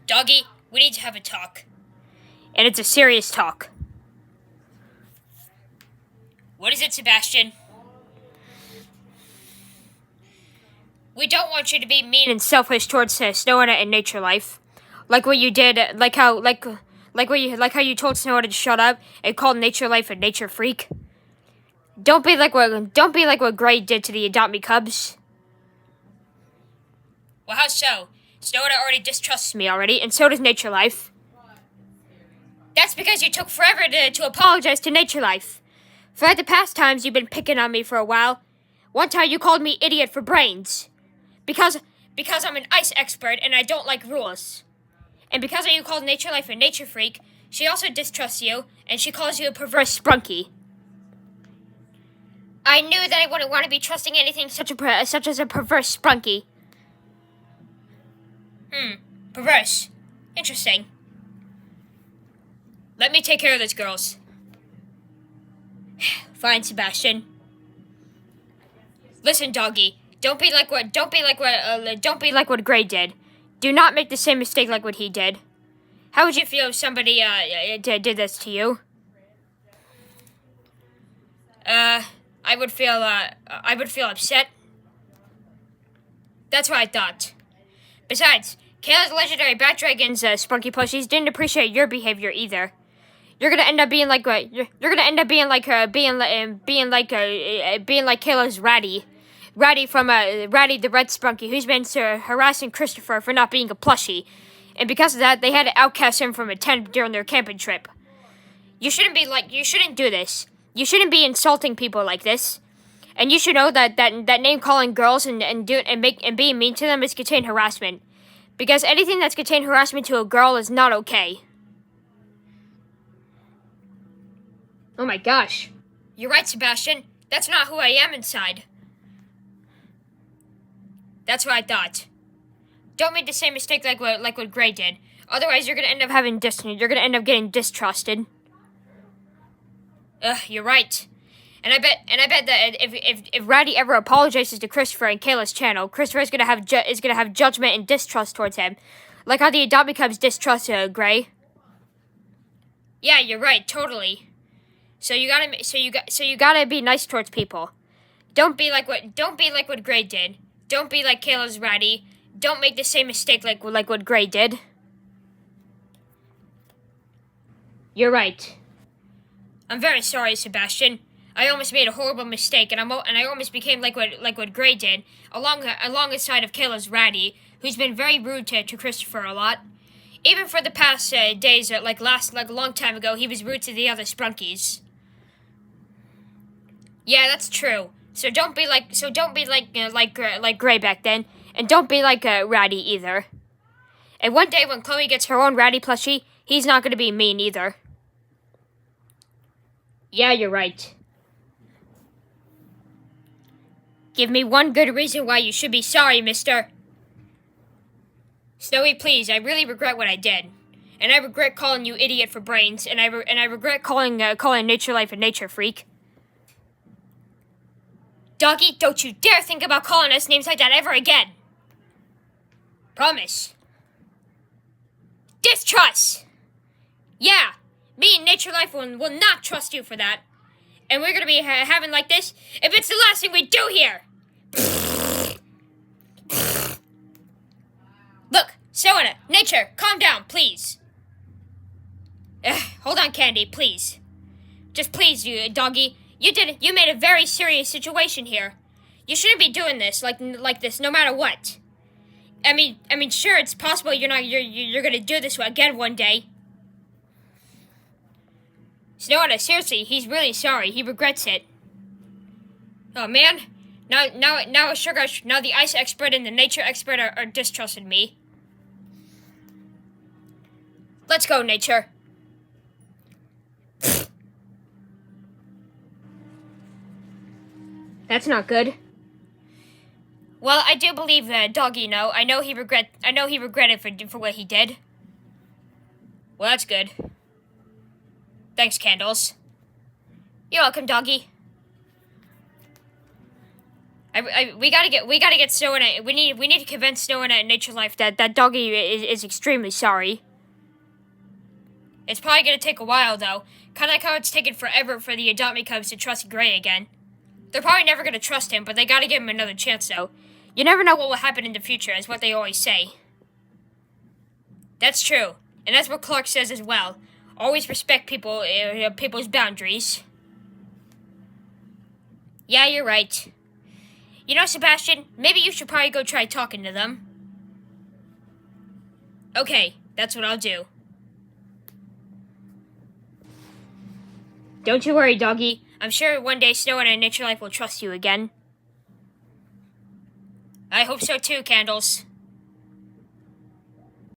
Doggy, we need to have a talk. And it's a serious talk. What is it, Sebastian? We don't want you to be mean and selfish towards Snowanna and Nature Life, like what you did. Like how you told Snowanna to shut up and called Nature Life a nature freak. Don't be like what Gray did to the Adopt Me Cubs. Well, how so? Snowanna already distrusts me already, and so does Nature Life. That's because you took forever to apologize to Nature Life. For the past times you've been picking on me for a while. One time you called me idiot for brains. Because I'm an ice expert and I don't like rules. And because you called Nature Life a nature freak, she also distrusts you, and she calls you a perverse sprunky. I knew that I wouldn't want to be trusting anything such as a perverse sprunky. Perverse. Interesting. Let me take care of this, girls. Fine, Sebastian. Listen, Doggy. Don't be like what Gray did. Do not make the same mistake like what he did. How would you feel if somebody did this to you? I would feel upset. That's what I thought. Besides, Kayla's legendary Bat Dragon's spunky plushies didn't appreciate your behavior either. You're gonna end up being like Kayla's Ratty from Ratty the Red Spunky, who's been harassing Christopher for not being a plushie, and because of that, they had to outcast him from a tent during their camping trip. You shouldn't do this. You shouldn't be insulting people like this. And you should know that name calling girls and being mean to them is contained harassment. Because anything that's contained harassment to a girl is not okay. Oh my gosh. You're right, Sebastian. That's not who I am inside. That's what I thought. Don't make the same mistake like what Gray did. Otherwise, you're gonna end up getting distrusted. You're right. And I bet that if Ratty ever apologizes to Christopher and Kayla's channel, Christopher is gonna have judgment and distrust towards him, like how the Adopt Me Cubs distrust Gray. Yeah, you're right, totally. So you gotta be nice towards people. Don't be like what Gray did. Don't be like Kayla's Ratty. Don't make the same mistake like what Gray did. You're right. I'm very sorry, Sebastian. I almost made a horrible mistake, and I almost became like what Gray did, alongside of Kayla's Ratty, who's been very rude to Christopher a lot. Even for the past days, a long time ago, he was rude to the other Sprunkies. Yeah, that's true. So don't be like Gray back then, and don't be like Ratty either. And one day when Chloe gets her own Ratty plushie, he's not gonna be mean either. Yeah, you're right. Give me one good reason why you should be sorry, mister. Snowy, please, I really regret what I did. And I regret calling you idiot for brains, and I regret calling Nature Life a nature freak. Doggy, don't you dare think about calling us names like that ever again. Promise. Distrust! Yeah, me and Nature Life will not trust you for that. And we're gonna be having like this if it's the last thing we do here. Look, Snowanna, Nature, calm down, please. Hold on, Candy, please. Just please, you Doggy. You made a very serious situation here. You shouldn't be doing this like this, no matter what. I mean, sure, it's possible you're gonna do this again one day. Snowanna, seriously, he's really sorry. He regrets it. Oh man, now the ice expert and the nature expert are distrusting me. Let's go, Nature. That's not good. Well, I do believe Doggy. No, I know he regretted for what he did. Well, that's good. Thanks, Candles. You're welcome, Doggy. We gotta get Snowanna. We need to convince Snowanna and Nature Life that Doggy is extremely sorry. It's probably gonna take a while though. Kinda like how it's taken forever for the Adopt Me Cubs to trust Gray again. They're probably never gonna trust him, but they gotta give him another chance though. You never know what will happen in the future, is what they always say. That's true, and that's what Clark says as well. Always respect people's boundaries. Yeah, you're right. You know, Sebastian, maybe you should probably go try talking to them. Okay, that's what I'll do. Don't you worry, Doggy. I'm sure one day Snowanna and Nature Life will trust you again. I hope so too, Candles.